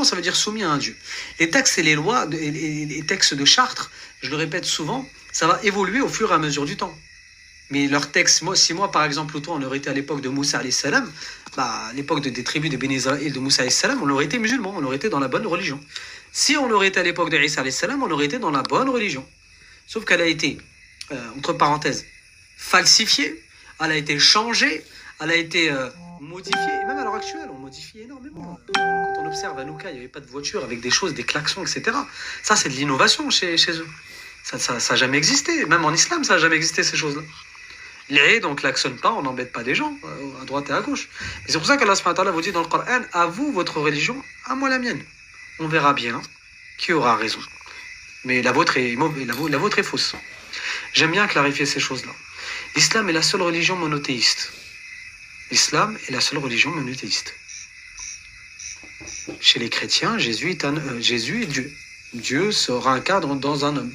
ça veut dire soumis à un Dieu. Les textes et les lois, les textes de Chartres, je le répète souvent, ça va évoluer au fur et à mesure du temps. Mais leurs textes, si moi par exemple, ou toi, on aurait été à l'époque de Moussa alayhi salam, à l'époque des tribus de Béni Israël de Moussa alayhi salam, on aurait été musulmans, on aurait été dans la bonne religion. Si on aurait été à l'époque de Isa alayhi salam, on aurait été dans la bonne religion. Sauf qu'elle a été, entre parenthèses, falsifiée, elle a été changée, elle a été modifiée, et même à l'heure actuelle, on modifie énormément. Quand on observe à Nouka, il n'y avait pas de voiture avec des choses, des klaxons, etc. Ça, c'est de l'innovation chez eux. Ça n'a jamais existé. Même en islam, ça n'a jamais existé, ces choses-là. Les on ne klaxonne pas, on n'embête pas des gens, à droite et à gauche. Et c'est pour ça qu'Allah subhanahu wa ta'ala vous dit dans le Coran, à vous votre religion, à moi la mienne. On verra bien qui aura raison. Mais la vôtre est mauvaise, la vôtre est fausse. J'aime bien clarifier ces choses-là. L'islam est la seule religion monothéiste. L'islam est la seule religion monothéiste. Chez les chrétiens, Jésus est Dieu. Dieu se réincarne dans un homme.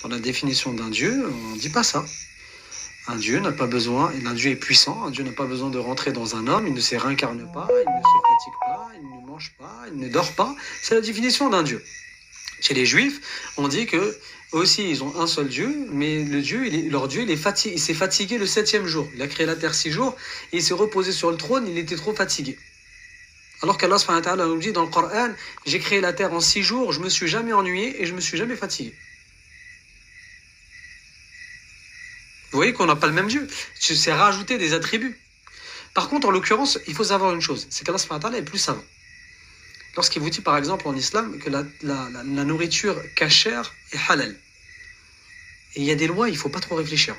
Dans la définition d'un Dieu, on ne dit pas ça. Un Dieu n'a pas besoin, un Dieu est puissant, un Dieu n'a pas besoin de rentrer dans un homme, il ne se réincarne pas, il ne se fatigue pas, il ne mange pas, il ne dort pas. C'est la définition d'un Dieu. Chez les Juifs, on dit que eux aussi, ils ont un seul Dieu, mais leur Dieu, il s'est fatigué le 7e jour. Il a créé la terre 6 jours, et il s'est reposé sur le trône, il était trop fatigué. Alors qu'Allah subhanahu wa ta'ala nous dit dans le Coran, j'ai créé la terre en 6 jours, je ne me suis jamais ennuyé et je ne me suis jamais fatigué. Vous voyez qu'on n'a pas le même Dieu. C'est rajouter des attributs. Par contre, en l'occurrence, il faut savoir une chose, c'est qu'Allah subhanahu wa ta'ala est plus savant. Lorsqu'il vous dit par exemple en islam que la nourriture cachère est halal. Et il y a des lois, il ne faut pas trop réfléchir.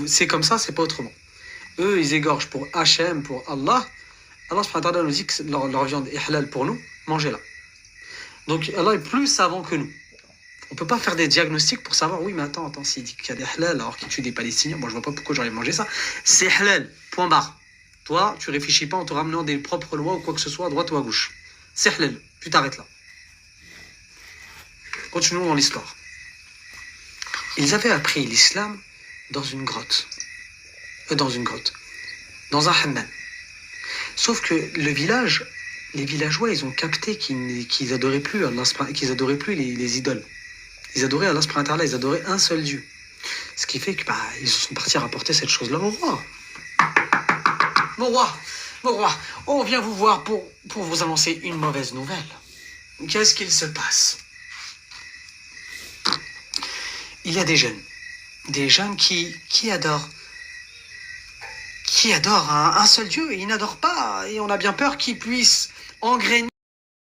C'est comme ça, c'est pas autrement. Eux, ils égorgent pour Hachem, pour Allah. Allah subhanahu wa ta'ala nous dit que leur viande est halal pour nous, mangez-la. Donc Allah est plus savant que nous. On ne peut pas faire des diagnostics pour savoir, oui, mais attends, s'il dit qu'il y a des halal alors qu'il tue des Palestiniens, moi je vois pas pourquoi j'aurais mangé ça. C'est halal, point barre. Toi, tu réfléchis pas en te ramenant des propres lois ou quoi que ce soit à droite ou à gauche. C'est halal, tu t'arrêtes là. Continuons dans l'histoire. Ils avaient appris l'islam dans une grotte. Dans un hammam. Sauf que les villageois, ils ont capté qu'ils adoraient plus Allah, qu'ils adoraient plus les idoles. Ils adoraient Allah subhanahu wa ta'ala, ils adoraient un seul Dieu. Ce qui fait qu'ils sont partis rapporter cette chose-là au roi. Mon roi, on vient vous voir pour vous annoncer une mauvaise nouvelle. Qu'est-ce qu'il se passe? Il y a des jeunes qui adorent un seul Dieu. Ils n'adorent pas, et on a bien peur qu'ils puissent engrainer